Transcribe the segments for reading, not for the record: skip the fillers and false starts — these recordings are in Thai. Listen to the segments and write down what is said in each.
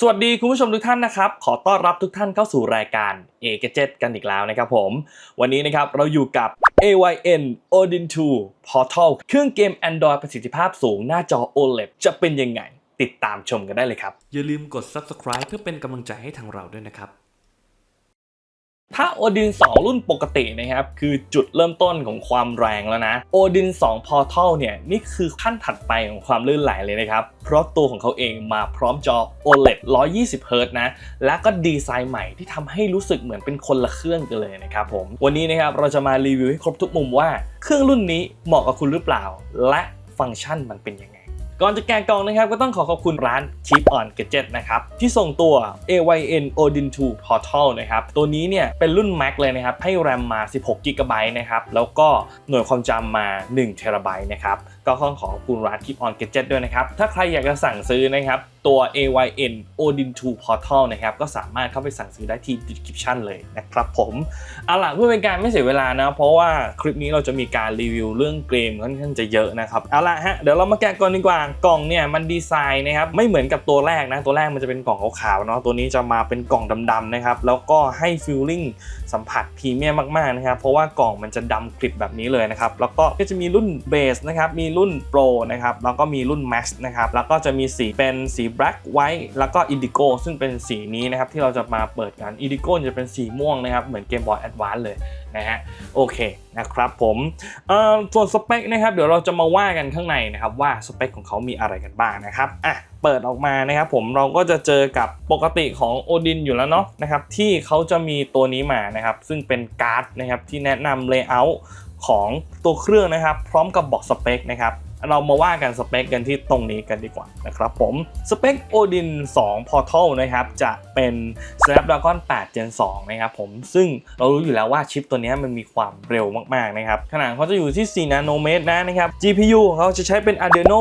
สวัสดีคุณผู้ชมทุกท่านนะครับขอต้อนรับทุกท่านเข้าสู่รายการ A Gadget กันอีกแล้วนะครับผมวันนี้นะครับเราอยู่กับ AYN Odin 2 Portal เครื่องเกม Android ประสิทธิภาพสูงหน้าจอ OLED จะเป็นยังไงติดตามชมกันได้เลยครับอย่าลืมกด Subscribe เพื่อเป็นกำลังใจให้ทางเราด้วยนะครับถ้า Odin 2 รุ่นปกตินะครับคือจุดเริ่มต้นของความแรงแล้วนะ Odin 2 Portal เนี่ยนี่คือขั้นถัดไปของความลื่นไหลเลยนะครับเพราะตัวของเขาเองมาพร้อมจอ OLED 120Hz นะและก็ดีไซน์ใหม่ที่ทำให้รู้สึกเหมือนเป็นคนละเครื่องกันเลยนะครับผมวันนี้นะครับเราจะมารีวิวให้ครบทุกมุมว่าเครื่องรุ่นนี้เหมาะกับคุณหรือเปล่าและฟังก์ชันมันเป็นยังไงก่อนจะแกะกล่องนะครับก็ต้องขอบคุณร้าน Keep On Gadget นะครับที่ส่งตัว AYN Odin 2 Portal นะครับตัวนี้เนี่ยเป็นรุ่น Max เลยนะครับให้ RAM มา 16GB นะครับแล้วก็หน่วยความจำมา 1TB นะครับก็ต้องขอบคุณร้าน Keep On Gadget ด้วยนะครับถ้าใครอยากจะสั่งซื้อนะครับตัว AYN Odin 2 Portal นะครับก็สามารถเข้าไปสั่งซื้อได้ที่ description เลยนะครับผมเอาล่ะเพื่อเป็นการไม่เสียเวลานะเพราะว่าคลิปนี้เราจะมีการรีวิวเรื่องเกมค่อนข้างจะเยอะนะครับเอาล่ะฮะเดี๋ยวเรามาแกะก่อนดีกว่ากล่องเนี่ยมันดีไซน์นะครับไม่เหมือนกับตัวแรกนะตัวแรกมันจะเป็นกล่องขาวๆเนาะตัวนี้จะมาเป็นกล่องดำๆนะครับแล้วก็ให้ฟีลลิ่งสัมผัสพรีเมียมมากๆนะครับเพราะว่ากล่องมันจะดำกริบแบบนี้เลยนะครับแล้วก็จะมีรุ่นเบสนะครับมีรุ่นโปรนะครับแล้วก็มีรุ่น Max นะครับแล้วก็จะมีสีเป็นสี Black White แล้วก็ Indigo ซึ่งเป็นสีนี้นะครับที่เราจะมาเปิดกัน Indigo จะเป็นสีม่วงนะครับเหมือน Game Boy Advance เลยนะฮะโอเคนะครับผมส่วนสเปคนะครับเดี๋ยวเราจะมาว่ากันข้างในนะครับว่าสเปคของเขามีอะไรกันบ้างนะครับเปิดออกมานะครับผมเราก็จะเจอกับปกติของ Odin อยู่แล้วเนาะนะครับที่เขาจะมีตัวนี้มานะครับซึ่งเป็นการ์ดนะครับที่แนะนำเลเยอร์ของตัวเครื่องนะครับพร้อมกับบอกสเปคนะครับเรามาว่ากันสเปคกันที่ตรงนี้กันดีกว่านะครับผมสเปค Odin 2 Portal นะครับจะเป็น Snapdragon 8 Gen 2 นะครับผมซึ่งเรารู้อยู่แล้วว่าชิปตัวนี้มันมีความเร็วมากๆนะครับขนาดเขาจะอยู่ที่4นาโนเมตรนะครับ GPU ของเขาจะใช้เป็น Adreno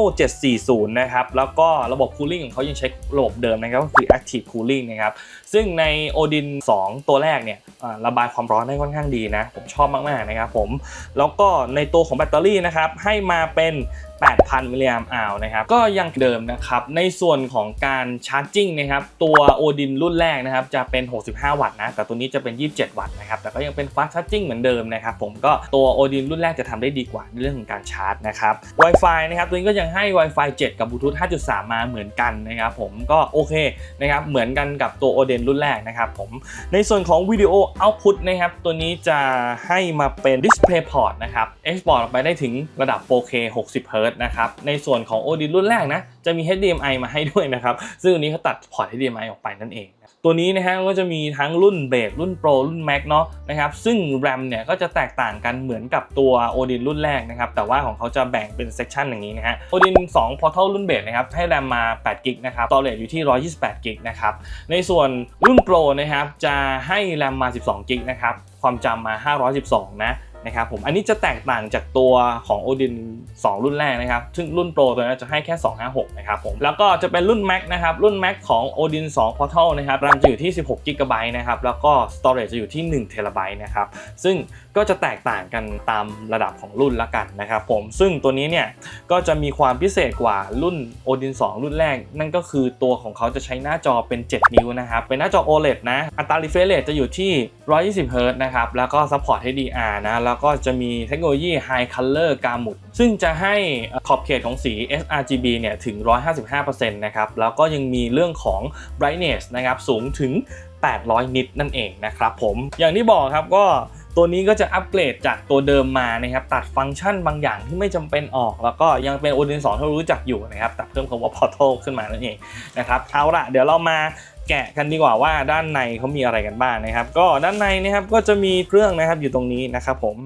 740นะครับแล้วก็ระบบ Cooling ของเขายังใช้ระบบเดิมนะครับก็คือ Active Cooling นะครับซึ่งใน Odin 2 ตัวแรกเนี่ยระบายความร้อนได้ค่อนข้างดีนะผมชอบมากๆนะครับผมแล้วก็ในตัวของแบตเตอรี่นะครับให้มาเป็น8,000 มิลลิแอมป์อาวนะครับก็ยังเดิมนะครับในส่วนของการชาร์จจิ้งนะครับตัว Odin รุ่นแรกนะครับจะเป็น65 วัตต์นะแต่ตัวนี้จะเป็น27 วัตต์นะครับแต่ก็ยังเป็น Fast Charging เหมือนเดิมนะครับผมก็ตัว Odin รุ่นแรกจะทำได้ดีกว่าในเรื่องของการชาร์จนะครับ Wi-Fi นะครับตัวนี้ก็ยังให้ Wi-Fi 7 กับ Bluetooth 5.3 มาเหมือนกันนะครับผมก็โอเคนะครับเหมือนกันกับตัว Odin รุ่นแรกนะครับผมในส่วนของวิดีโอ Output นะครับตัวนี้จะให้มาเป็น DisplayPort นะครับ Export ออกไปได้ถึงระดับ 4K 60Hzนะครับในส่วนของ Odin รุ่นแรกนะจะมี HDMI มาให้ด้วยนะครับซึ่งอันนี้เขาตัดพอร์ต HDMI ออกไปนั่นเองตัวนี้นะฮะก็จะมีทั้งรุ่นเบสรุ่นโปรรุ่น Max เนาะนะครับซึ่ง RAM เนี่ยก็จะแตกต่างกันเหมือนกับตัว Odin รุ่นแรกนะครับแต่ว่าของเขาจะแบ่งเป็นเซกชันอย่างนี้นะฮะ Odin 2 Portal รุ่นเบสนะครับให้ RAM มา8 GB นะครับ Storage อยู่ที่128 GB นะครับในส่วนรุ่นโปรนะครับจะให้ RAM มา12 GB นะครับความจำมา512นะครับผมอันนี้จะแตกต่างจากตัวของ Odin 2 รุ่นแรกนะครับซึ่งรุ่นโปรตัวนี้จะให้แค่256นะครับผมแล้วก็จะเป็นรุ่น Max นะครับรุ่น Max ของ Odin 2 Portal นะครับ RAM จะอยู่ที่16GB นะครับแล้วก็ Storage จะอยู่ที่1TB นะครับซึ่งก็จะแตกต่างกันตามระดับของรุ่นละกันนะครับผมซึ่งตัวนี้เนี่ยก็จะมีความพิเศษกว่ารุ่น Odin 2 รุ่นแรกนั่นก็คือตัวของเขาจะใช้หน้าจอเป็น7 นิ้วนะครับเป็นหน้าจอ OLED นะอัตรา refresh rate จะอยู่ที่120Hz นะครับแล้วก็ support HDR นะแล้วก็จะมีเทคโนโลยี High Color Gamut ซึ่งจะให้ขอบเขตของสี sRGB เนี่ยถึง 155% นะครับแล้วก็ยังมีเรื่องของ Brightness นะครับสูงถึง800 นิตนั่นเองนะครับผมอย่างที่บอกครับก็ตัวนี้ก็จะอัปเกรดจากตัวเดิมมานะครับตัดฟังก์ชันบางอย่างที่ไม่จำเป็นออกแล้วก็ยังเป็น Odin 2 ที่เรารู้จักอยู่นะครับแต่เพิ่มคำว่า Portal ขึ้นมานั่นเองนะครับเอาล่ะเดี๋ยวเรามาแกะกันดีกว่าว่าด้านในเขามีอะไรกันบ้างนะครับก็ด้านในนะครับก็จะมีเครื่องนะครับอยู่ตรงนี้นะครับผม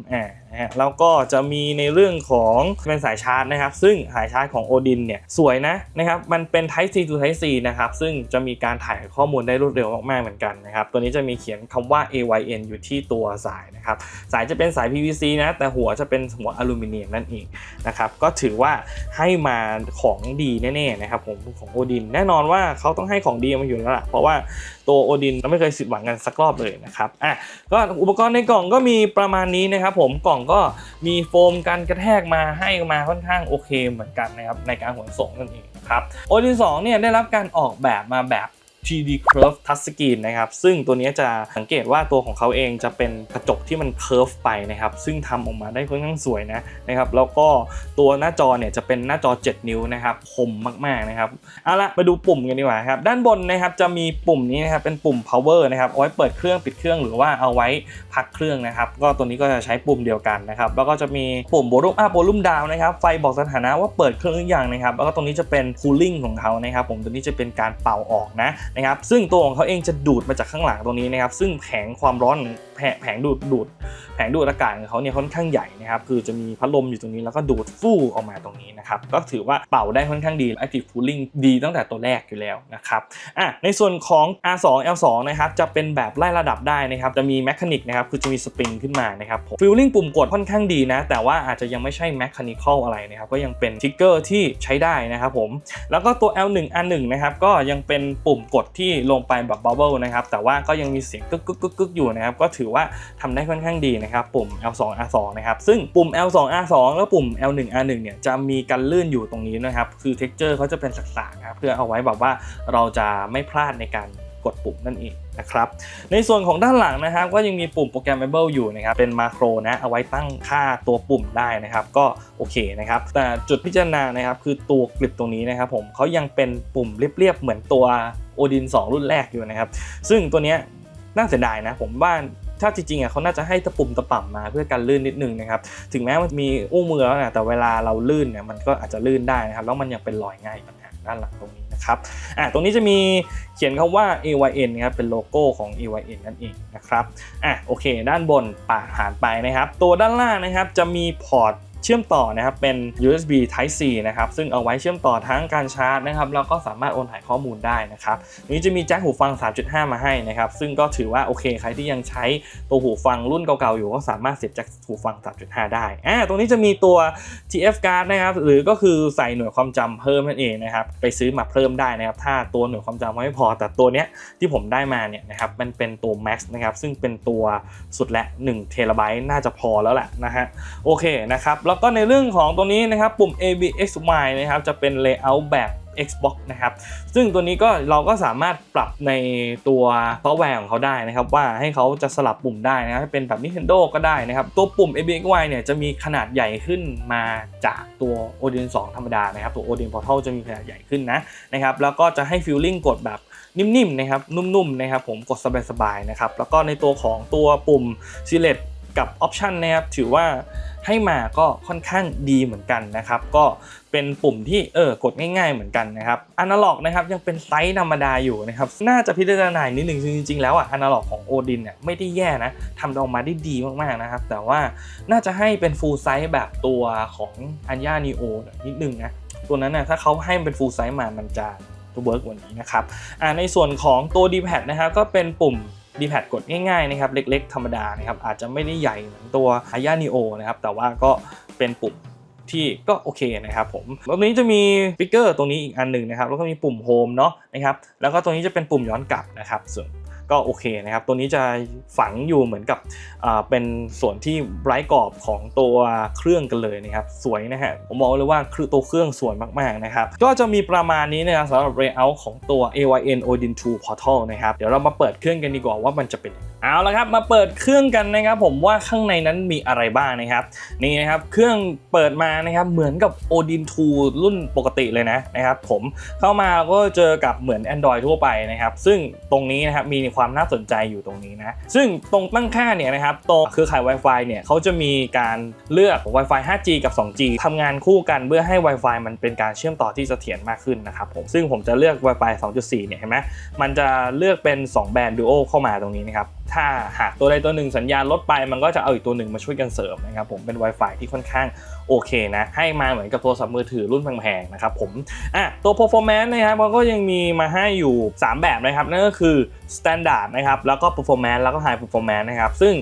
แล้วก็จะมีในเรื่องของเป็นสายชาร์จนะครับซึ่งสายชาร์จของ Odin เนี่ยสวยนะครับมันเป็น Type C to Type C นะครับซึ่งจะมีการถ่ายข้อมูลได้รวดเร็วมากๆเหมือนกันนะครับตัวนี้จะมีเขียนคำว่า AYN อยู่ที่ตัวสายนะครับสายจะเป็นสาย PVC นะแต่หัวจะเป็นหัวอลูมิเนียมนั่นเองนะครับก็ถือว่าให้มาของดีแน่ๆนะครับผมของ Odin แน่นอนว่าเขาต้องให้ของดีมาอยู่แล้วล่ะเพราะว่าตัว Odin เราไม่เคยผิดหวังกันสักรอบเลยนะครับก็อุปกรณ์ในกล่องก็มีประมาณนี้นะครับผมกล่องก็มีโฟมกันกระแทกมาให้มาค่อนข้างโอเคเหมือนกันนะครับในการขนส่งนั่นเองครับ Odin 2 เนี่ยได้รับการออกแบบมาแบบ 3D Curve Touch Screen นะครับซึ่งตัวนี้จะสังเกตว่าตัวของเขาเองจะเป็นกระจกที่มัน curve ไปนะครับซึ่งทำออกมาได้ค่อนข้างสวยนะครับแล้วก็ตัวหน้าจอเนี่ยจะเป็นหน้าจอ7นิ้วนะครับคมมากๆนะครับเอาละมาดูปุ่มกันดีกว่าครับด้านบนนะครับจะมีปุ่มนี้นะครับเป็นปุ่ม power นะครับเอาไว้เปิดเครื่องปิดเครื่องหรือว่าเอาไว้พักเครื่องนะครับก็ตัวนี้ก็จะใช้ปุ่มเดียวกันนะครับแล้วก็จะมีปุ่ม volume up volume down นะครับไฟบอกสถานะว่าเปิดเครื่องหรือยังนะครับแล้วก็ตรงนี้จะเป็น cooling ของเขานะครับผมตัวนี้จะเป็นการเป่าออกนะครับซึ่งตัวของเขาเองจะดูดมาจากข้างหลังตรงนี้นะครับซึ่งแผงความร้อนแผงดูดอากาศของเขาเนี่ยค่อนข้างใหญ่นะครับคือจะมีพัดลมอยู่ตรงนี้แล้วก็ดูดฟู่ออกมาตรงนี้นะครับก็ถือว่าเป่าได้ค่อนข้างดี active cooling ดีตั้งแต่ตัวแรกอยู่แล้วนะครับในส่วนของ R2 L2 นะครับจะเป็นแบบไล่ระดับได้นะครับจะมีแมคานิกนะครับคือจะมีสปริงขึ้นมานะครับฟีลลิ่งปุ่มกดค่อนข้างดีนะแต่ว่าอาจจะยังไม่ใช่แมคานิคอลอะไรนะครับก็ยังเป็นทริกเกอร์ที่ใช้ได้นะครับผมแล้วก็ตัว L1 R1 นะครับก็ยังเป็นปุ่มกดที่ลงไปแบบบับเบิ้ลนะครับแต่ว่าก็ยังมีเสียงกึกอยู่นะครับก็ถือว่าทำได้ค่อนข้างดีนะครับปุ่ม L2 R2 นะครับซึ่งปุ่ม L2 R2 แล้วปุ่ม L1 R1 เนี่ยจะมีการลื่นอยู่ตรงนี้นะครับคือ texture เขาจะเป็นสักๆนะครับเพื่อเอาไว้แบบว่าเราจะไม่พลาดในการกดปุ่มนั่นเองนะครับในส่วนของด้านหลังนะครับก็ยังมีปุ่ม programmable อยู่นะครับเป็นมาโครนะเอาไว้ตั้งค่าตัวปุ่มได้นะครับก็โอเคนะครับแต่จุดพิจารณานะครับคือตัวกริปตรงนี้นะครับผมเขายังเป็นปุ่มเรียบๆเหมือนตัว Odin 2 รุ่นแรกอยู่นะครับซึ่งตัวเนี้ยน่าเสียดายนะผมว่าถ้าจริงๆเขาน่าจะให้ตะปุ่มตะป่ำมาเพื่อการลื่นนิดนึงนะครับถึงแม้มันมีอุ้งมือแล้วนะแต่เวลาเราลื่นเนี่ยมันก็อาจจะลื่นได้นะครับแล้วมันยังเป็นรอยง่ายปัญหาด้านหลังตรงนี้นะครับตรงนี้จะมีเขียนคำว่า AYN นะครับเป็นโลโก้ของ AYN นั่นเองนะครับโอเคด้านบนผ่านไปนะครับตัวด้านล่างนะครับจะมีพอร์ตเชื่อมต่อนะครับเป็น USB Type C นะครับซึ่งเอาไว้เชื่อมต่อทั้งการชาร์จนะครับแล้วก็สามารถโอนถ่ายข้อมูลได้นะครับนี้จะมีแจ็คหูฟัง 3.5 มาให้นะครับซึ่งก็ถือว่าโอเคใครที่ยังใช้ตัวหูฟังรุ่นเก่าๆอยู่ก็สามารถเสียบแจ็คหูฟัง 3.5 ได้ตรงนี้จะมีตัว TF card นะครับหรือก็คือใส่หน่วยความจำเพิ่มนั่นเองนะครับไปซื้อมาเพิ่มได้นะครับถ้าตัวหน่วยความจำไม่พอแต่ตัวเนี้ยที่ผมได้มาเนี่ยนะครับมันเป็นตัว Max นะครับซึ่งเป็นตัวสุดและ1 เทราไบต์น่าจะพอแล้วแหละนะฮะโอเคนะครับแล้วก็ในเรื่องของตัวนี้นะครับปุ่ม ABXY นะครับจะเป็น layout แบบ Xbox นะครับซึ่งตัวนี้ก็เราก็สามารถปรับในตัวซอฟต์แวร์ของเขาได้นะครับว่าให้เขาจะสลับปุ่มได้นะเป็นแบบ Nintendo ก็ได้นะครับตัวปุ่ม ABXY เนี่ยจะมีขนาดใหญ่ขึ้นมาจากตัว Odin 2 ธรรมดานะครับตัว Odin Portal จะมีขนาดใหญ่ขึ้นนะครับแล้วก็จะให้ feeling กดแบบนิ่มๆนะครับนุ่มๆนะครับผมกดสบายๆนะครับแล้วก็ในตัวของตัวปุ่ม Select กับ Option นะครับถือว่าให้มาก็ค่อนข้างดีเหมือนกันนะครับก็เป็นปุ่มที่กดง่ายๆเหมือนกันนะครับอนาล็อกนะครับยังเป็นไซส์ธรรมดาอยู่นะครับน่าจะพิจารณานิดนึงจริงๆแล้วอนาล็อกของ Odin เนี่ยไม่ได้แย่นะทำออกมาได้ดีมากๆนะครับแต่ว่าน่าจะให้เป็น full size แบบตัวของ Anya Neo นิดนึงนะตัวนั้นนะถ้าเขาให้เป็น full size มามันจะเวิร์กกว่านี้นะครับในส่วนของตัว D-pad นะครับก็เป็นปุ่มD-pad กดง่ายๆนะครับเล็กๆธรรมดานะครับอาจจะไม่ได้ใหญ่เหมือนตัว Aya Neo นะครับแต่ว่าก็เป็นปุ่มที่ก็โอเคนะครับผมแล้วนี้จะมีสปีกเกอร์ตรงนี้อีกอันหนึ่งนะครับแล้วก็มีปุ่มโฮมเนาะนะครับแล้วก็ตรงนี้จะเป็นปุ่มย้อนกลับนะครับส่วนก็โอเคนะครับตัวนี้จะฝังอยู่เหมือนกับเป็นส่วนที่ไร้กรอบของตัวเครื่องกันเลยนะครับสวยนะฮะผมบอกเลยว่าคือตัวเครื่องสวยมากๆนะครับก็จะมีประมาณนี้นะครับสำหรับ layout ของตัว AYN Odin 2 Portal นะครับเดี๋ยวเรามาเปิดเครื่องกันดีกว่าว่ามันจะเป็นเอาละครับมาเปิดเครื่องกันนะครับผมว่าข้างในนั้นมีอะไรบ้างนะครับนี่นะครับเครื่องเปิดมานะครับเหมือนกับ Odin 2 รุ่นปกติเลยนะครับผมเข้ามาก็เจอกับเหมือน Android ทั่วไปนะครับซึ่งตรงนี้นะครับมีความน่าสนใจอยู่ตรงนี้นะซึ่งตรงตั้งค่าเนี่ยนะครับตัวเครือข่าย Wi-Fi เนี่ยเขาจะมีการเลือก Wi-Fi 5G กับ 2G ทำงานคู่กันเพื่อให้ Wi-Fi มันเป็นการเชื่อมต่อที่เสถียรมากขึ้นนะครับผมซึ่งผมจะเลือก Wi-Fi 2.4 เนี่ยเห็นไหมมันจะเลือกเป็น2แบนด์ Duo เข้ามาตรงนี้นะครับถ้าหากตัวใดตัวหนึ่งสัญญาณลดไปมันก็จะเอาอีกตัวหนึ่งมาช่วยกันเสริมนะครับผมเป็น Wi-Fi ที่ค่อนข้างโอเคนะให้มาเหมือนกับโทรศัพท์มือถือรุ่นแพงๆนะครับผมตัว performance นะครับมันก็ยังมีมาให้อยู่3แบบนะครับนั่นก็คือ standard นะครับแล้วก็ performance แล้วก็ high performance นะครับซึ่ง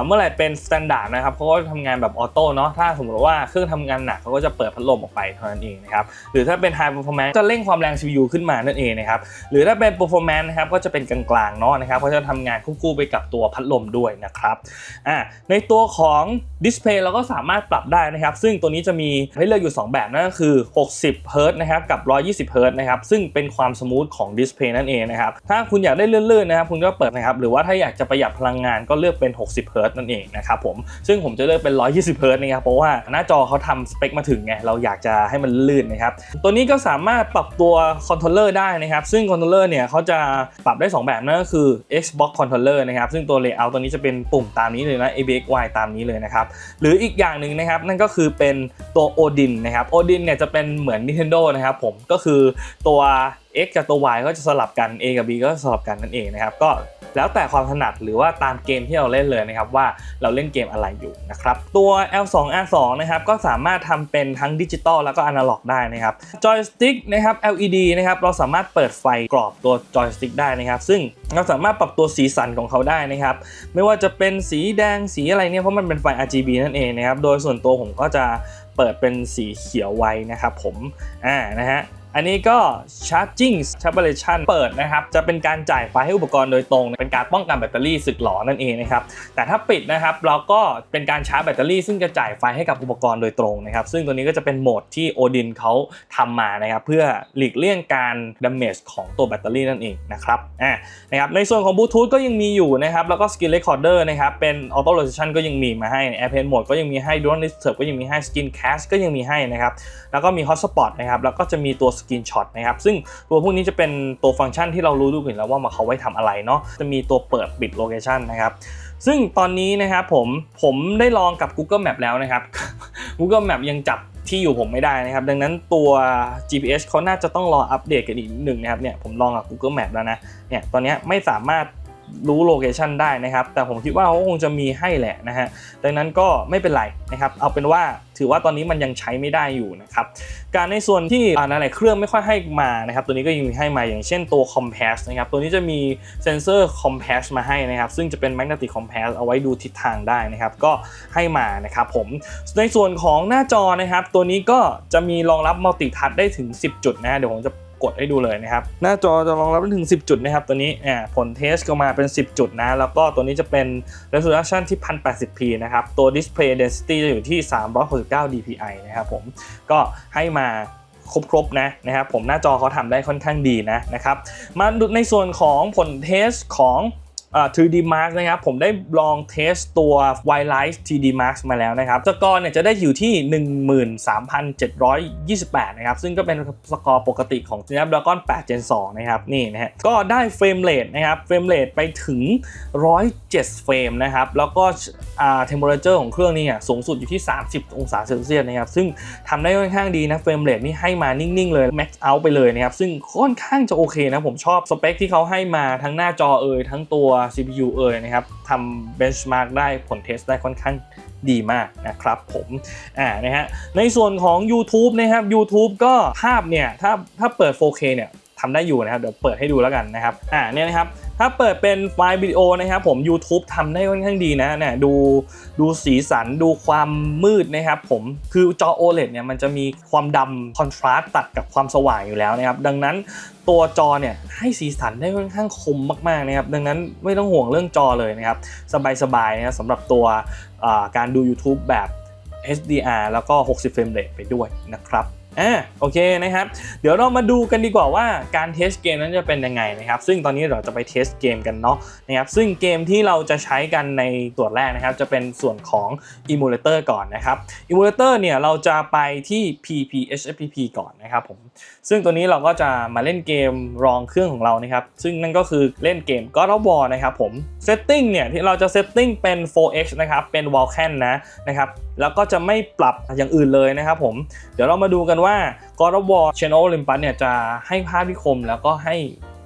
เมื่อไหร่เป็น standard นะครับเขาก็ทำงานแบบออโต้เนาะถ้าสมมติว่าเครื่องทำงานหนักเขาก็จะเปิดพัดลมออกไปเท่านั้นเองนะครับหรือถ้าเป็น high performance จะเร่งความแรง CPU ขึ้นมานั่นเองนะครับหรือถ้าเป็น performance นะครับก็จะเป็นกลางๆเนาะนะครับเขาจะทำงานคู่ๆไปกับตัวพัดลมด้วยนะครับในตัวของ display เราก็สามารถปรับได้นะครับซึ่ง ซึ่งตัวนี้จะมีให้เลือกอยู่2แบบนั่นก็คือ60 Hz นะครับกับ120 Hz นะครับซึ่งเป็นความสมูทของดิสเพลย์นั่นเองนะครับถ้าคุณอยากได้ลื่นๆนะครับคุณก็เปิดนะครับหรือว่าถ้าอยากจะประหยัดพลังงานก็เลือกเป็น60 Hz นั่นเองนะครับผมซึ่งผมจะเลือกเป็น120 Hz นะครับเพราะว่าหน้าจอเขาทำสเปคมาถึงไงเราอยากจะให้มันลื่นนะครับตัวนี้ก็สามารถปรับตัวคอนโทรลเลอร์ได้นะครับซึ่งคอนโทรลเลอร์เนี่ยเขาจะปรับได้2แบบนั่นก็คือ Xbox Controller นะครับซึ่งตัว layout ตัวนี้จะเป็นปุ่มตามนี้เลยนะ ABXY ตามนี้เลยนะครับหรืออีกอย่างหนึ่งนะครับนั่นก็คือเป็นตัว Odin นะครับ Odin เนี่ยจะเป็นเหมือน Nintendo นะครับผมก็คือตัว X กับตัว Y ก็จะสลับกัน A กับ B ก็สลับกันนั่นเองนะครับก็แล้วแต่ความถนัดหรือว่าตามเกมที่เราเล่นเลยนะครับว่าเราเล่นเกมอะไรอยู่นะครับตัว L2R2 นะครับก็สามารถทำเป็นทั้งดิจิตอลแล้วก็อนาล็อกได้นะครับจอยสติ๊กนะครับ LED นะครับเราสามารถเปิดไฟกรอบตัวจอยสติ๊กได้นะครับซึ่งเราสามารถปรับตัวสีสันของเขาได้นะครับไม่ว่าจะเป็นสีแดงสีอะไรเนี่ยเพราะมันเป็นไฟ RGB นั่นเองนะครับโดยส่วนตัวผมก็จะเปิดเป็นสีเขียวไว้นะครับผมนะฮะอันนี้ก็ Charging Stabilization เปิดนะครับจะเป็นการจ่ายไฟให้อุปกรณ์โดยตรงเป็นการป้องกันแบตเตอรี่สึกหรอนั่นเองนะครับแต่ถ้าปิดนะครับเราก็เป็นการชาร์จแบตเตอรี่ซึ่งจะจ่ายไฟให้กับอุปกรณ์โดยตรงนะครับซึ่งตัวนี้ก็จะเป็นโหมดที่ Odin เขาทำมานะครับเพื่อหลีกเลี่ยงการ damage ของตัวแบตเตอรี่นั่นเองนะครับนะครับในส่วนของ Bluetooth ก็ยังมีอยู่นะครับแล้วก็ Screen Recorder นะครับเป็น Auto Rotation ก็ยังมีมาให้ Airplane Mode ก็ยังมีให้ Dual Disturb ก็ยังมีให้ Screen Cast ก็ยังมีให้นะครับแล้วก็มี Hotspot นะครับแล้วก็จะมีตัวScreenshot นะครับซึ่งตัวพวกนี้จะเป็นตัวฟังก์ชันที่เรารู้อยู่แล้วว่ามาเขาไว้ทำอะไรเนาะจะมีตัวเปิดปิดโลเคชันนะครับซึ่งตอนนี้นะครับผมได้ลองกับ Google Map แล้วนะครับ Google Map ยังจับที่อยู่ผมไม่ได้นะครับดังนั้นตัว GPS เขาน่าจะต้องรออัปเดตกันอีกนิดนึงนะครับเนี่ยผมลองกับ Google Map แล้วนะเนี่ยตอนนี้ไม่สามารถรู้โลเคชันได้นะครับแต่ผมคิดว่าเขาคงจะมีให้แหละนะฮะดังนั้นก็ไม่เป็นไรนะครับเอาเป็นว่าถือว่าตอนนี้มันยังใช้ไม่ได้อยู่นะครับการในส่วนที่หลายๆเครื่องไม่ค่อยให้มานะครับตัวนี้ก็ยังมีให้มาอย่างเช่นตัว Compass นะครับตัวนี้จะมีเซ็นเซอร์ Compass มาให้นะครับซึ่งจะเป็น Magnetic Compass เอาไว้ดูทิศทางได้นะครับก็ให้มานะครับผมในส่วนของหน้าจอนะครับตัวนี้ก็จะมีรองรับ Multi Touch ได้ถึง10จุดนะเดี๋ยวผมจะกดให้ดูเลยนะครับหน้าจอจะรองรับได้ถึง10จุดนะครับตัวนี้ผลเทสก็มาเป็น10จุดนะแล้วก็ตัวนี้จะเป็น resolution ที่ 1080p นะครับตัว display density จะอยู่ที่369 dpi นะครับผมก็ให้มาครบนะครับผมหน้าจอเขาทำได้ค่อนข้างดีนะครับมาดูในส่วนของผลเทสของ3D Mark นะครับผมได้ลองเทสตัว Wildlife 3D Mark มาแล้วนะครับสกอร์เนี่ยจะได้อยู่ที่ 13,728 นะครับซึ่งก็เป็นสกอร์ปกติของ Snapdragon 8 Gen 2 นะครับนี่นะฮะก็ได้เฟรมเรทนะครับเฟรมเรทไปถึง107เฟรมนะครับแล้วก็temperature ของเครื่องนี่สูงสุดอยู่ที่30องศาเซลเซียสนะครับซึ่งทำได้ค่อนข้างดีนะเฟรมเรทนี่ให้มานิ่งๆเลย max out ไปเลยนะครับซึ่งค่อนข้างจะโอเคนะผมชอบสเปคที่เขาให้มาทั้งหน้าจอทั้งตัว CPU นะครับทำ benchmark ได้ผลเทสได้ค่อนข้างดีมากนะครับผมนะฮะในส่วนของ YouTube นะครับ YouTube ก็ภาพเนี่ยถ้าเปิด 4K เนี่ยทำได้อยู่นะครับเดี๋ยวเปิดให้ดูแล้วกันนะครับเนี่ยนะครับถ้าเปิดเป็นไฟล์วิดีโอนะครับผม YouTube ทำได้ค่อนข้างดีนะเนี่ยดูสีสันดูความมืดนะครับผมคือจอ OLED เนี่ยมันจะมีความดำคอนทราสต์ตัดกับความสว่างอยู่แล้วนะครับดังนั้นตัวจอเนี่ยให้สีสันได้ค่อนข้างคมมากๆนะครับดังนั้นไม่ต้องห่วงเรื่องจอเลยนะครับสบายๆนะครับสำหรับตัวการดู YouTube แบบ HDR แล้วก็60เฟรมเรทไปด้วยนะครับโอเคนะครับเดี๋ยวเรามาดูกันดีกว่าว่าการเทสเกมนั้นจะเป็นยังไงนะครับซึ่งตอนนี้เราจะไปเทสเกมกันเนาะนะครับซึ่งเกมที่เราจะใช้กันในตัวแรกนะครับจะเป็นส่วนของ Emulator ก่อนนะครับ Emulator เนี่ยเราจะไปที่ PPHFPP ก่อนนะครับผมซึ่งตัวนี้เราก็จะมาเล่นเกมรองเครื่องของเรานะครับซึ่งนั่นก็คือเล่นเกม God of War นะครับผม Setting เนี่ยที่เราจะ Setting เป็น 4X นะครับเป็น Vulkan นะครับแล้วก็จะไม่ปรับอย่างอื่นเลยนะครับผมเดี๋ยวเรามาดูกันว่า God of War Channel Olympus เนี่ยจะให้ภาพที่คมแล้วก็ให้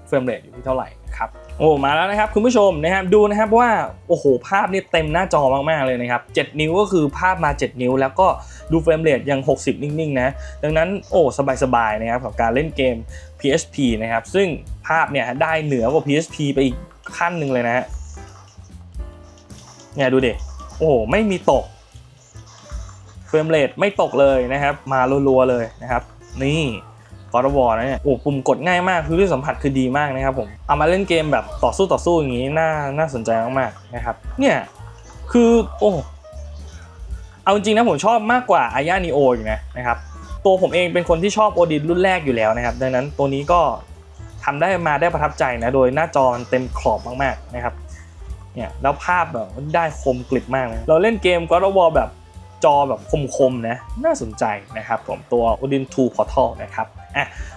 เฟรมเรทอยู่ที่เท่าไหร่นะครับโอ้มาแล้วนะครับคุณผู้ชมนะครับดูนะครับว่าโอ้โหภาพนี่เต็มหน้าจอมากๆเลยนะครับ7นิ้วก็คือภาพมา7นิ้วแล้วก็ดูเฟรมเรทยัง60นิ่งๆนะดังนั้นโอ้สบายๆนะครับกับการเล่นเกม PSP นะครับซึ่งภาพเนี่ยได้เหนือกว่า PSP ไปอีกขั้นหนึ่งเลยนะฮะเนี่ยดูดิโอ้โหไม่มีตกเฟรมเรทไม่ตกเลยนะครับมารัวๆเลยนะครับนี่God of War นะเนี่ยโอ้ปุ่มกดง่ายมากพื้นที่สัมผัสคือดีมากนะครับผมเอามาเล่นเกมแบบต่อสู้อย่างนี้น่าสนใจมากๆนะครับเนี่ยคือโอ้เ เอาจริงนะผมชอบมากกว่าอาญานีโออยู่นะครับตัวผมเองเป็นคนที่ชอบโอดินรุ่นแรกอยู่แล้วนะครับดังนั้นตัวนี้ก็ทำได้ประทับใจนะโดยหน้าจอมันเต็มขอบมากๆนะครับเนี่ยแล้วภาพแบบได้คมกริบมากนะเราเล่นเกม God of War แบบจอแบบคมๆนะน่าสนใจนะครับผมตัว Odin 2 Portal นะครับ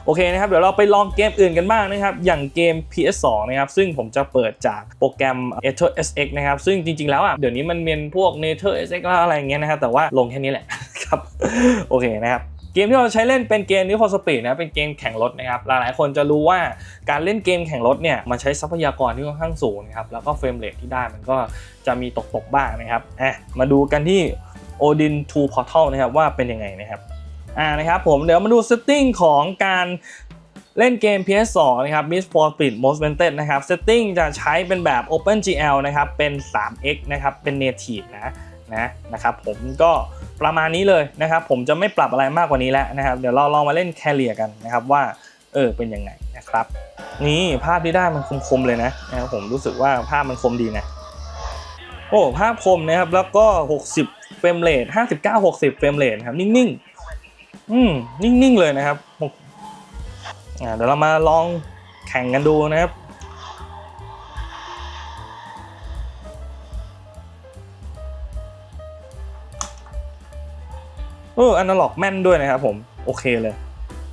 โอเคนะครับเดี๋ยวเราไปลองเกมอื่นกันบ้างนะครับอย่างเกม PS2 นะครับซึ่งผมจะเปิดจากโปรแกรม Nether SX นะครับซึ่งจริงๆแล้วเดี๋ยวนี้มันมีพวก Nether SX อะไรอย่างเงี้ยนะครับแต่ว่าลงแค่นี้แหละครับโอเคนะครับเกมที่เราใช้เล่นเป็นเกม Need for Speed นะเป็นเกมแข่งรถนะครับหลายๆคนจะรู้ว่าการเล่นเกมแข่งรถเนี่ยมันใช้ทรัพยากรที่ค่อนข้างสูงนะครับแล้วก็เฟรมเรทที่ได้มันก็จะมีตกบ้างนะครับมาดูกันที่ Odin 2 Portal นะครับว่าเป็นยังไงนะครับนะครับผมเดี๋ยวมาดู setting ของการเล่นเกม PS2 นะครับ Need for Speed Most Wanted นะครับ setting จะใช้เป็นแบบ OpenGL นะครับเป็น 3x นะครับเป็น native นะครับผมก็ประมาณนี้เลยนะครับผมจะไม่ปรับอะไรมากกว่านี้แล้วนะครับเดี๋ยวเราลองมาเล่น Carrier กันนะครับว่าเป็นยังไงนะครับนี่ภาพที่ได้มันคมๆเลยนะครับผมรู้สึกว่าภาพมันคมดีนะโอ้ภาพคมนะครับแล้วก็60เฟรมเรท59 60เฟรมเรทครับนิ่งๆนิ่งๆเลยนะครับเดี๋ยวเรามาลองแข่งกันดูนะครับอนาล็อกแม่นด้วยนะครับผมโอเคเลย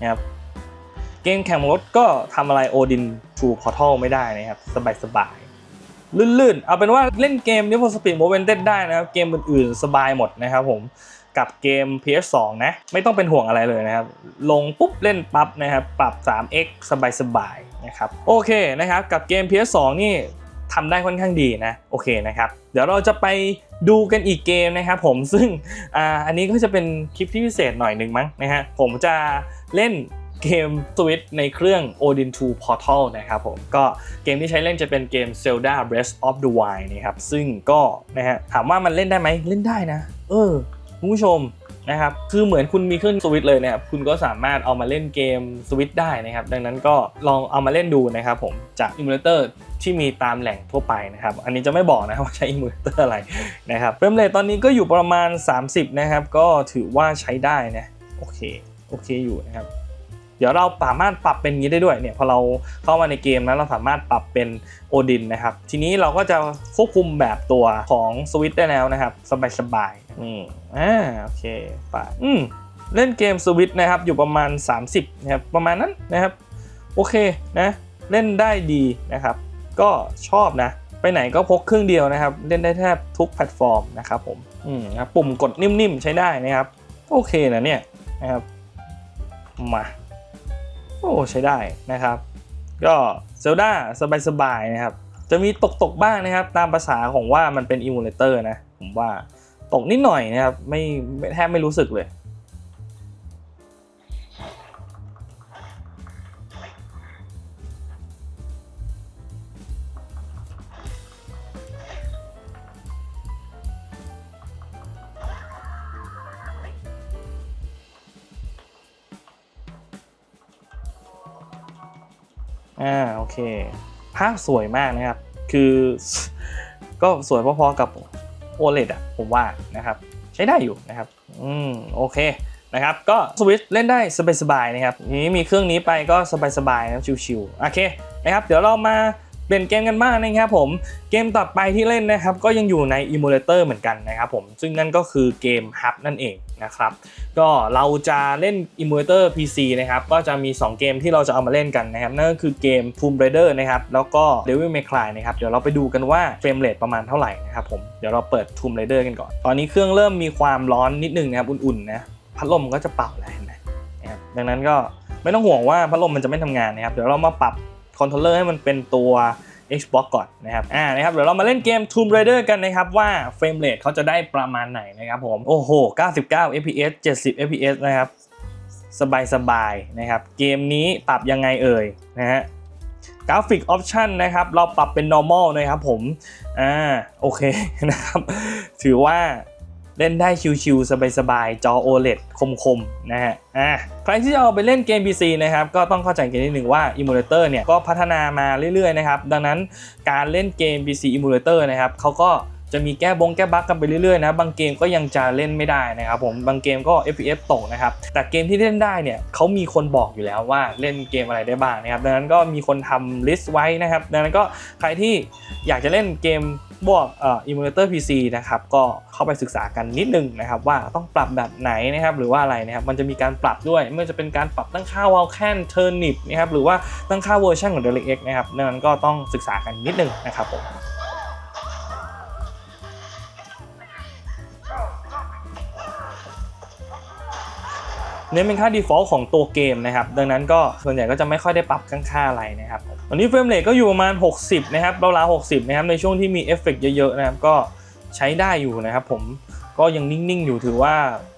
นะครับเกมแข่งรถก็ทำอะไร Odin 2 Portal ไม่ได้นะครับสบายๆลื่นๆเอาเป็นว่าเล่นเกม Need for Speed Most Wanted ได้นะครับเกมอื่นๆสบายหมดนะครับผมกับเกม PS2 นะไม่ต้องเป็นห่วงอะไรเลยนะครับลงปุ๊บเล่นปั๊บนะครับปรับ 3x สบายๆนะครับโอเคนะครับกับเกม PS2 นี่ทำได้ค่อนข้างดีนะโอเคนะครับเดี๋ยวเราจะไปดูกันอีกเกมนะครับผมซึ่งอันนี้ก็จะเป็นคลิปที่พิเศษหน่อยหนึ่งมั้งนะฮะผมจะเล่นเกม Switch ในเครื่อง Odin 2 Portal นะครับผมก็เกมที่ใช้เล่นจะเป็นเกม Zelda Breath of the Wild นะครับซึ่งก็นะฮะถามว่ามันเล่นได้ไหมเล่นได้นะคุณผู้ชมนะครับคือเหมือนคุณมีเครื่องสวิตช์เลยนะครับคุณก็สามารถเอามาเล่นเกมสวิตช์ได้นะครับดังนั้นก็ลองเอามาเล่นดูนะครับผมจากอิมูเลเตอร์ที่มีตามแหล่งทั่วไปนะครับอันนี้จะไม่บอกนะว่าใช้อิมูเลเตอร์อะไรนะครับเฟรมเรทตอนนี้ก็อยู่ประมาณ30นะครับก็ถือว่าใช้ได้นะโอเคอยู่นะครับเดี๋ยวเราสามารถปรับเป็นงี้ได้ด้วยเนี่ยพอเราเข้ามาในเกมแล้วเราสามารถปรับเป็นโอดินนะครับทีนี้เราก็จะควบคุมแบบตัวของสวิตช์ได้แล้วนะครับสบายโอเคไปเล่นเกมสวิตช์นะครับอยู่ประมาณ30นะครับประมาณนั้นนะครับโอเคนะเล่นได้ดีนะครับก็ชอบนะไปไหนก็พกเครื่องเดียวนะครับเล่นได้แทบทุกแพลตฟอร์มนะครับผมปุ่มกดนิ่มๆใช้ได้นะครับโอเคนะเนี่ยนะครับมาใช้ได้นะครับก็เซลดาสบายๆนะครับจะมีตกบ้างนะครับตามภาษาของว่ามันเป็นอิมูเลเตอร์นะผมว่าตกนิดหน่อยนะครับไม่แทบไม่รู้สึกเลยโอเคภาพสวยมากนะครับคือก็สวยพอๆกับ OLED ผมว่านะครับใช้ได้อยู่นะครับโอเคนะครับก็สวิตช์เล่นได้สบายๆนะครับนี้มีเครื่องนี้ไปก็สบายๆนะชิวๆโอเคนะครับเดี๋ยวเรามาเปลี่ยนเกมกันบ้างนะครับผมเกมต่อไปที่เล่นนะครับก็ยังอยู่ในอิมูเลเตอร์เหมือนกันนะครับผมซึ่งนั่นก็คือเกม Hub นั่นเองนะครับก็เราจะเล่นอิมูเลเตอร์ PC นะครับก็จะมี2เกมที่เราจะเอามาเล่นกันนะครับนั่นก็คือเกม Tomb Raider นะครับแล้วก็ Devil May Cry นะครับเดี๋ยวเราไปดูกันว่าเฟรมเรทประมาณเท่าไหร่นะครับผมเดี๋ยวเราเปิด Tomb Raider กันก่อนตอนนี้เครื่องเริ่มมีความร้อนนิดนึงนะครับอุ่นๆนะพัดลมก็จะเป่าแล้วนะครับดังนั้นก็ไม่ต้องห่วงว่าพัดลมมันจะไม่ทำงานนะครับเดี๋ยวเรามาปรับคอนโทรลเลอร์ให้มันเป็นตัว Xbox ก่อนนะครับนะครับเดี๋ยวเรามาเล่นเกม Tomb Raider กันนะครับว่าเฟรมเรทเขาจะได้ประมาณไหนนะครับผมโอ้โห99 fps 70 fps นะครับสบายๆนะครับเกมนี้ปรับยังไงนะฮะกราฟิกออปชันนะครับเราปรับเป็น normal นะครับผมโอเคนะครับถือว่าเล่นได้ชิวๆสบายๆจอ OLED คมๆนะฮะใครที่จะเอาไปเล่นเกม PC นะครับก็ต้องเข้าใจกันนิดนึงว่า Emulator เนี่ยก็พัฒนามาเรื่อยๆนะครับดังนั้นการเล่นเกม PC Emulator นะครับเขาก็ จะมีแก้บั๊กกันไปเรื่อยๆนะบางเกมก็ยังจะเล่นไม่ได้นะครับผมบางเกมก็ FPS ตกนะครับแต่เกมที่เล่นได้เนี่ยเขามีคนบอกอยู่แล้วว่าเล่นเกมอะไรได้บ้างนะครับดังนั้นก็มีคนทำลิสต์ไว้นะครับดังนั้นก็ใครที่อยากจะเล่นเกมพวกemulator PC นะครับก็เข้าไปศึกษากันนิดนึงนะครับว่าต้องปรับแบบไหนนะครับหรือว่าอะไรนะครับมันจะมีการปรับด้วยไม่ว่าจะเป็นการปรับตั้งค่าวาลแคนเทอร์นิปนะครับหรือว่าตั้งค่าเวอร์ชันของ DirectX นะครับดังนั้นก็ต้องศึกษากันนิดนึงนะครับผมนี่เป็นค่า default ของตัวเกมนะครับดังนั้นก็ส่วนใหญ่ก็จะไม่ค่อยได้ปรับค่าอะไรนะครับวันนี้เฟรมเรทก็อยู่ประมาณ60นะครับราวๆ60นะครับในช่วงที่มีเอฟเฟกต์เยอะๆนะครับก็ใช้ได้อยู่นะครับผมก็ยังนิ่งๆอยู่ถือว่า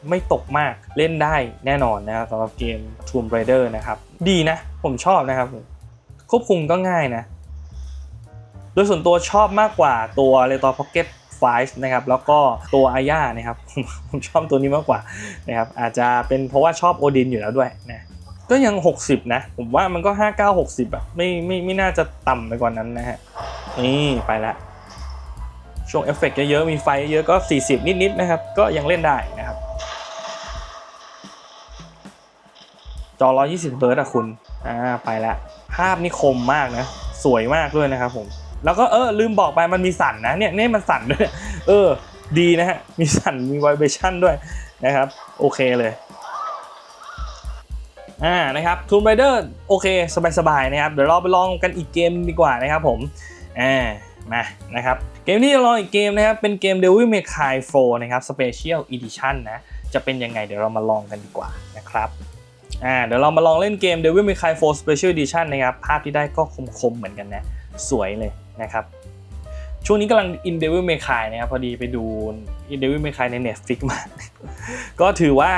ไม่ตกมากเล่นได้แน่นอนนะครับสำหรับเกม Tomb Raider นะครับดีนะผมชอบนะครับควบคุมก็ง่ายนะโดยส่วนตัวชอบมากกว่าตัว Retro Pocket 5นะครับแล้วก็ตัวอาย่านะครับผมชอบตัวนี้มากกว่านะครับอาจจะเป็นเพราะว่าชอบโอดินอยู่แล้วด้วยนะก็ยัง60นะผมว่ามันก็59 60อ่ะไม่น่าจะต่ำไปกว่านั้นนะฮะนี่ไปละช่วงเอฟเฟกต์เยอะๆมีไฟเยอะก็40นิดๆนะครับก็ยังเล่นได้นะครับจอ120 เฮิร์ตซ์อ่ะคุณไปละภาพนี่คมมากนะสวยมากด้วยนะครับผมแล้วก็ลืมบอกไปมันมีสั่นนะเนี่ยมันสั่นด้วยดีนะฮะมีสั่นมีไวเบชั่นด้วยนะครับโอเคเลยนะครับ Tomb Raider โอเคสบายๆนะครับเดี๋ยวเราไปลองกันอีกเกมดีกว่านะครับผมมานะครับเกมที่จะลองอีกเกมนะครับเป็นเกม Devil May Cry 4 นะครับ Special Edition นะจะเป็นยังไงเดี๋ยวเรามาลองกันดีกว่านะครับเดี๋ยวเรามาลองเล่นเกม Devil May Cry 4 Special Edition นะครับภาพที่ได้ก็คมๆเหมือนกันนะสวยเลยนะครับช่วงนี้กำลังอิน Devil May Cry นะครับพอดีไปดู Devil May Cry ใน Netflix มา ก็ถือว่า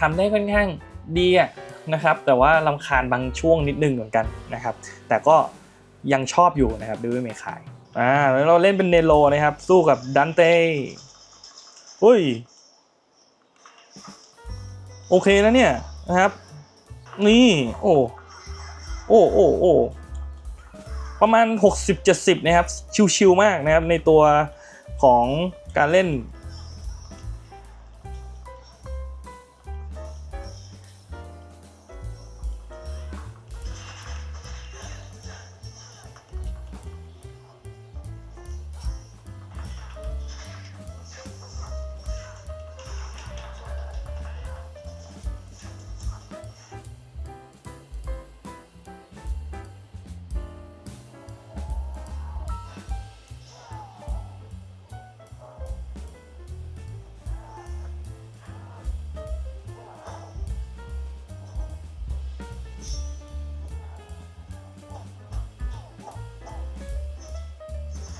ทำได้ค่อนข้างดีนะครับแต่ว่ารำคาญบางช่วงนิดนึงเหมือนกันนะครับแต่ก็ยังชอบอยู่นะครับ Devil May Cry แล้วเราเล่นเป็นเนโรนะครับสู้กับดันเต้อุ้ยโอเคนะเนี่ยนะครับนี่โอ้ประมาณ60-70นะครับชิวๆมากนะครับในตัวของการเล่น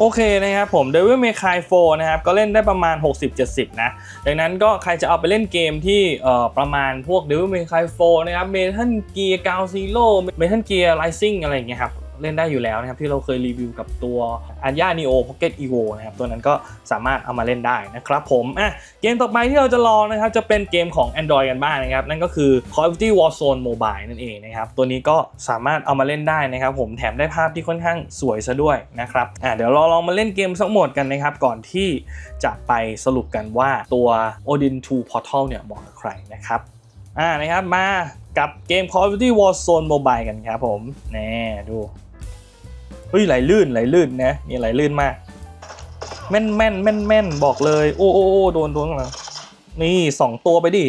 โอเคนะครับผม Devil May Cry 4 นะครับก็เล่นได้ประมาณ 60-70 นะดังนั้นก็ใครจะเอาไปเล่นเกมที่ประมาณพวก Devil May Cry 4 นะครับ Metal Gear Ground Zero Metal Gear Rising อะไรอย่างเงี้ยครับเล่นได้อยู่แล้วนะครับที่เราเคยรีวิวกับตัว Anya Neo Pocket Evo นะครับตัวนั้นก็สามารถเอามาเล่นได้นะครับผมเกมต่อไปที่เราจะลองนะครับจะเป็นเกมของ Android กันบ้างนะครับนั่นก็คือ Call of Duty Warzone Mobile นั่นเองนะครับตัวนี้ก็สามารถเอามาเล่นได้นะครับผมแถมได้ภาพที่ค่อนข้างสวยซะด้วยนะครับเดี๋ยวเราลองมาเล่นเกมสักหมดกันนะครับก่อนที่จะไปสรุปกันว่าตัว Odin 2 Portal เนี่ยเหมาะกับใครนะครับนะครับมากับเกม Call of Duty Warzone Mobile กันครับผมดูเฮ้ยไหลลื่นนะนี่ไหลลื่นมากแม่นบอกเลยโอ้โดนแล้วนี่2ตัวไปดิ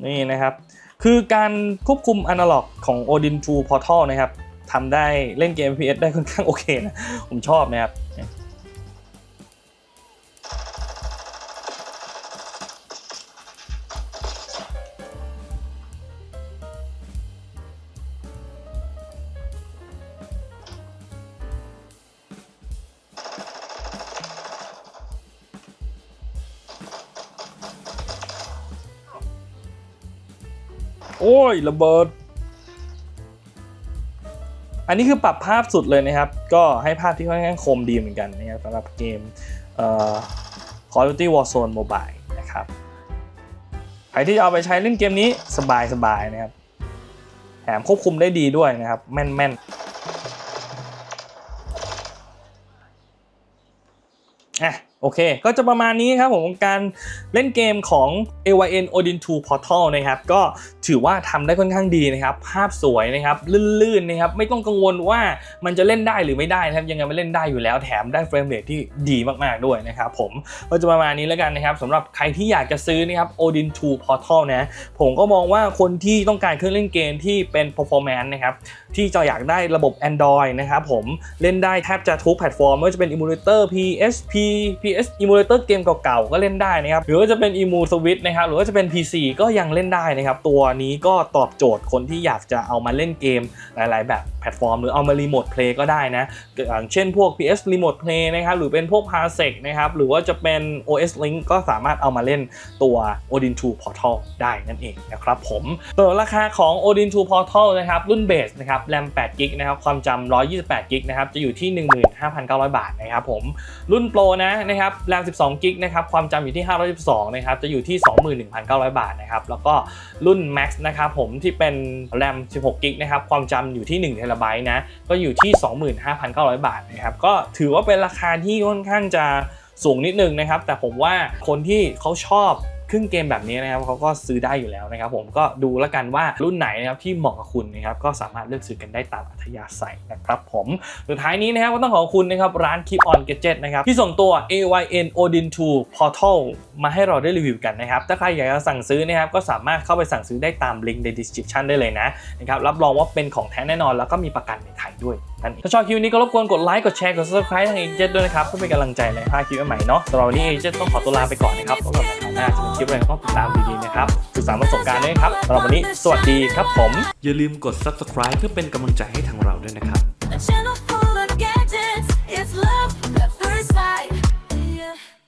นี่นะครับคือการควบคุมอนาล็อกของ Odin 2 Portal นะครับทำได้เล่นเกม FPS ได้ค่อนข้างโอเคนะผมชอบนะครับโอ้ยระเบิดอันนี้คือปรับภาพสุดเลยนะครับก็ให้ภาพที่ค่อนข้างคมดีเหมือนกันนะครับสำหรับเกมCall of Duty Warzone Mobile นะครับใครที่เอาไปใช้เล่นเกมนี้สบายนะครับแถมควบคุมได้ดีด้วยนะครับแม่น โอเคก็จะประมาณนี้ครับผมการเล่นเกมของ AYN Odin 2 Portal นะครับก็ถือว่าทำได้ค่อนข้างดีนะครับภาพสวยนะครับลื่นๆนะครับไม่ต้องกังวลว่ามันจะเล่นได้หรือไม่ได้นะครับยังไงมันเล่นได้อยู่แล้วแถมได้เฟรมเรทที่ดีมากๆด้วยนะครับผมก็จะประมาณนี้แล้วกันนะครับสำหรับใครที่อยากจะซื้อนะครับ Odin 2 Portal นะผมก็มองว่าคนที่ต้องการเครื่องเล่นเกมที่เป็น performance นะครับที่จะอยากได้ระบบ Android นะครับผมเล่นได้แทบจะทุกแพลตฟอร์มไม่ว่าจะเป็น Emulator PSP PS Emulator เกมเก่าๆก็เล่นได้นะครับหรือว่าจะเป็น Emu Switch นะครับหรือว่าจะเป็น PC ก็ยังเล่นได้นะครับตัวนี้ก็ตอบโจทย์คนที่อยากจะเอามาเล่นเกมหลายๆแบบแพลตฟอร์มหรือเอามา Remote Play ก็ได้นะอย่างเช่นพวก PS Remote Play นะครับหรือเป็นพวก Parsec นะครับหรือว่าจะเป็น OS Link ก็สามารถเอามาเล่นตัว Odin 2 Portal ได้นั่นเองนะครับผมตัวราคาของ Odin 2 Portal นะครับรุ่นเบสนะครับแรม8 GB นะครับความจำ128 GB นะครับจะอยู่ที่ 15,900 บาทนะครับผมรุ่นโปรนะครับแรม12 GB นะครับความจำอยู่ที่512นะครับจะอยู่ที่ 21,900 บาทนะครับแล้วก็รุ่น Max นะครับผมที่เป็นแรม16 GB นะครับความจำอยู่ที่1 TB นะก็อยู่ที่ 25,900 บาทนะครับก็ถือว่าเป็นราคาที่ค่อนข้างจะสูงนิดนึงนะครับแต่ผมว่าคนที่เขาชอบเครื่องเกมแบบนี้นะครับเขาก็ซื้อได้อยู่แล้วนะครับผมก็ดูแล้วกันว่ารุ่นไหนนะครับที่เหมาะกับคุณนะครับก็สามารถเลือกซื้อกันได้ตามอัธยาศัยนะครับผมสุดท้ายนี้นะครับก็ต้องขอบคุณนะครับร้าน Keep On Gadget นะครับที่ส่งตัว AYN Odin 2 Portal มาให้เราได้รีวิวกันนะครับถ้าใครอยากจะสั่งซื้อนะครับก็สามารถเข้าไปสั่งซื้อได้ตามลิงก์ใน description ได้เลยนะครับรับรองว่าเป็นของแท้แน่นอนแล้วก็มีประกันในไทยด้วยถ้าชอบคลิปนี้ก็รบกวนกดไลค์กดแชร์กด subscribe ทาง AJet ด้วยนะครับเพื่อเป็นกำลังใจในภาคคลิปใหม่เนาะสำหรับวันนี้ AJet ต้องขอตัวลาไปก่อนนะครับแล้วกันในคราวหน้าจะเป็นคลิปอะไรต้องติดตามดีๆนะครับศึกษาประสบการณ์ด้วยครับสำหรับวันนี้สวัสดีครับผม อย่าลืมกด subscribe เพื่อเป็นกำลังใจให้ทางเราด้วยนะครับ A channel